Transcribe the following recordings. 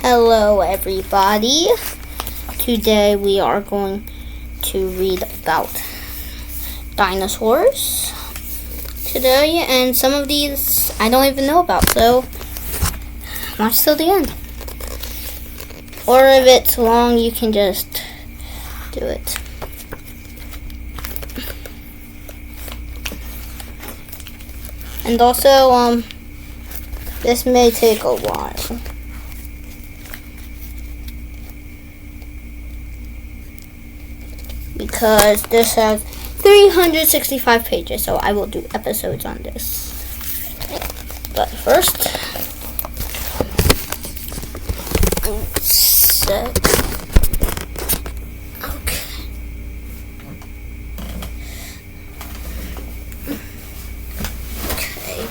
Hello everybody. Today we are going to read about dinosaurs today, and some of these I don't even know about, so watch till the end. Or if it's long, you can just do it. And also, this may take a while. Because this has 365 pages, so I will do episodes on this. But first, set. Okay. Okay.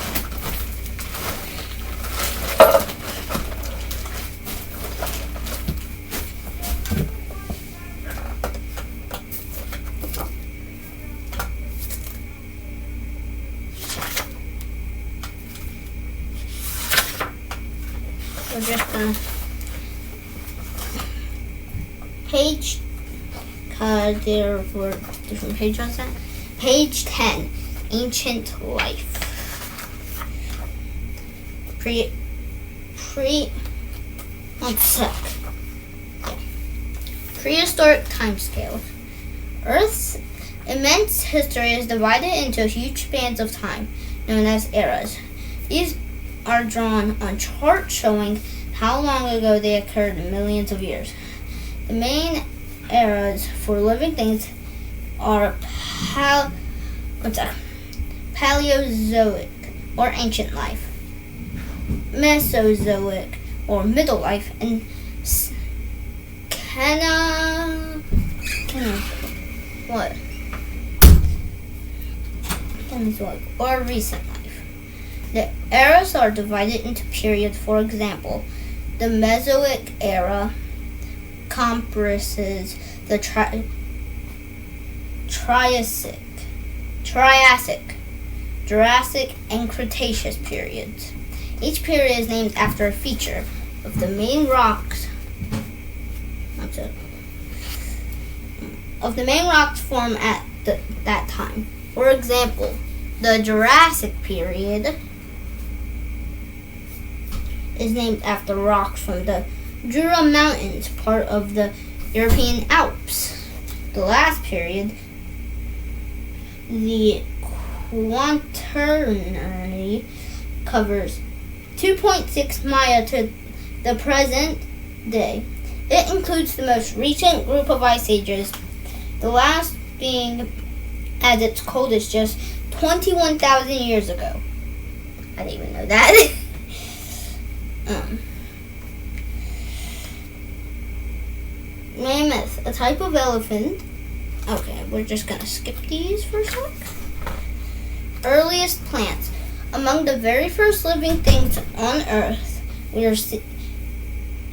We're just gonna page, cause there were different pages on that. Page 10, Ancient Life. One sec. Prehistoric timescale. Earth's immense history is divided into huge spans of time, known as eras. These are drawn on charts showing how long ago they occurred in millions of years. The main eras for living things are Paleozoic, or ancient life, Mesozoic, or middle life, and Cenozoic, or recent life. The eras are divided into periods. For example, the Mesozoic era comprises the Triassic, Jurassic, and Cretaceous periods. Each period is named after a feature of the main rocks formed at that time. For example, the Jurassic period is named after rocks from the Jura Mountains, part of the European Alps. The last period, the Quaternary, covers 2.6 miles to the present day. It includes the most recent group of ice ages, the last being at its coldest just 21,000 years ago. I didn't even know that. Mammoth, a type of elephant. Okay, we're just gonna skip these for a sec. Earliest plants. Among the very first living things on Earth, we are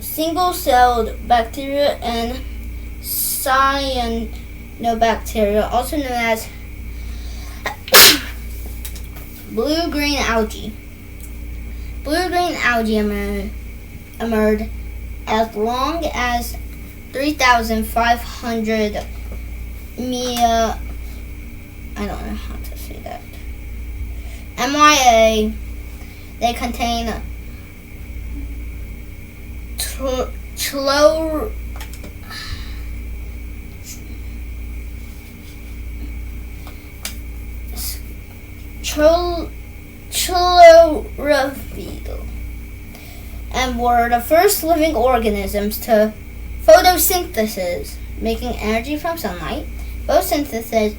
single-celled bacteria and cyanobacteria, also known as blue-green algae. Blue-green algae emerged as long as 3,500 I don't know how to say that. MYA. They contain chlorophyll, and were the first living organisms to photosynthesis, making energy from sunlight. Photosynthesis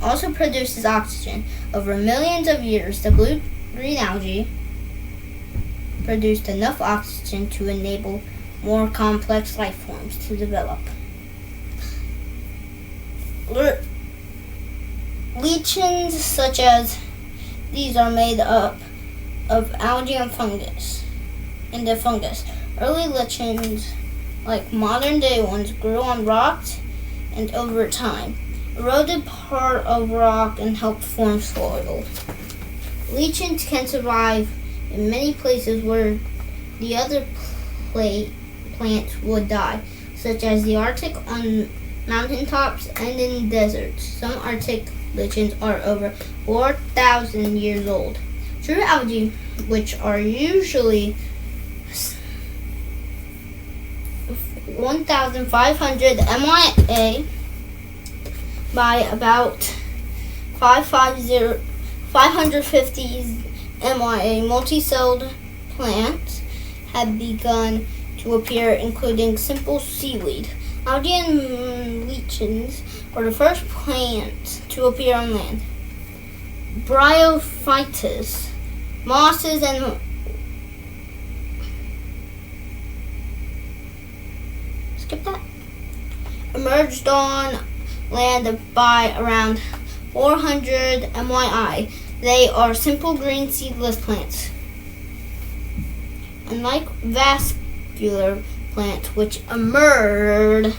also produces oxygen. Over millions of years, the blue-green algae produced enough oxygen to enable more complex life forms to develop. Lichens such as these are made up of algae and fungus. Early lichens, like modern-day ones, grew on rocks and over time eroded part of rock and helped form soil. Lichens can survive in many places where the other plants would die, such as the Arctic on mountaintops and in deserts. Some Arctic lichens are over 4,000 years old. True algae, which are usually 1,500 MIA by about 550 MIA, multi-celled plants have begun to appear, including simple seaweed. Algae and lichens were the first plants to appear on land. Bryophytes, mosses, and emerged on land by around 400 MYI. They are simple green seedless plants. Unlike vascular plants, which emerged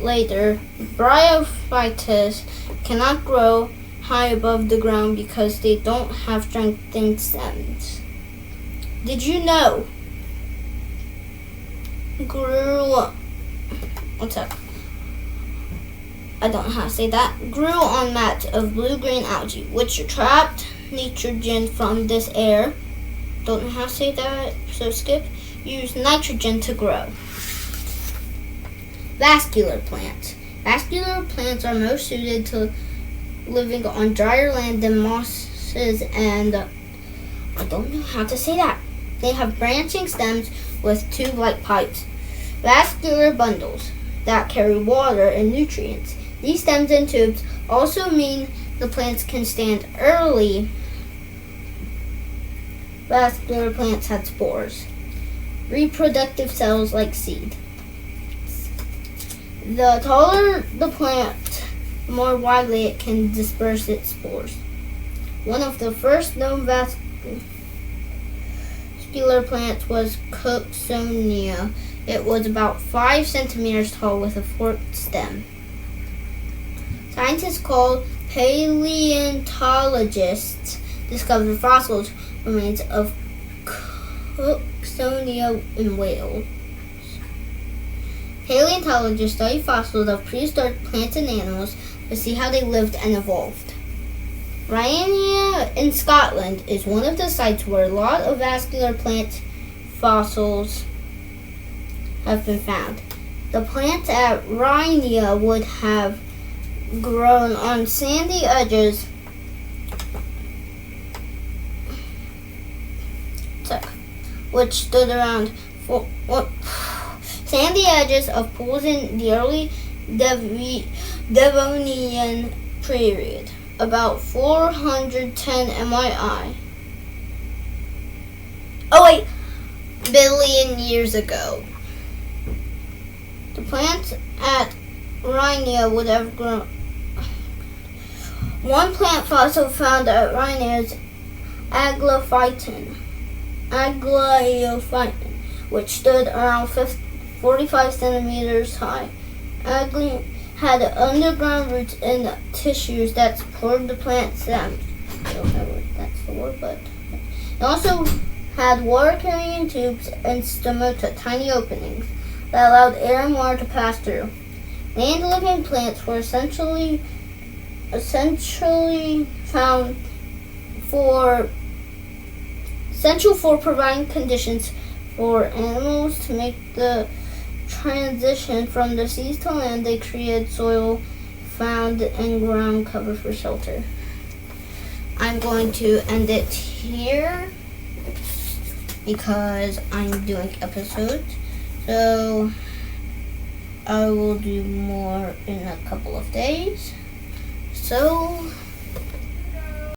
later, bryophytes cannot grow high above the ground because they don't have strengthened stems. Did you know? I don't know how to say that. Grew on mats of blue-green algae, which trapped nitrogen from this air. Don't know how to say that, so skip. Use nitrogen to grow. Vascular plants. Vascular plants are most suited to living on drier land than mosses and I don't know how to say that. They have branching stems with tube-like pipes. Vascular bundles that carry water and nutrients. These stems and tubes also mean the plants can stand early. Vascular plants had spores, reproductive cells like seed. The taller the plant, the more widely it can disperse its spores. One of the first known vascular plants was Cooksonia. It was about 5 centimeters tall with a forked stem. Scientists called paleontologists discovered fossil remains of Cooksonia in Wales. Paleontologists study fossils of prehistoric plants and animals to see how they lived and evolved. Rhynia in Scotland is one of the sites where a lot of vascular plant fossils have been found. The plants at Rhynia would have grown on sandy edges which stood around sandy edges of pools in the early Devonian period, about 410 MII. Billion years ago. The plants at Rhynia would have grown. One plant fossil found at Rhynia is Aglaophyton, which stood around 45 centimeters high. Aglaophyton had underground roots and tissues that supported the plant stems. I don't know what that's for, but it also had water-carrying tubes and stomata, tiny openings, that allowed air and water to pass through. Land-living plants were essentially found essential for providing conditions for animals to make the transition from the seas to land. They created soil, found and ground cover for shelter. I'm going to end it here because I'm doing episodes. So I will do more in a couple of days. So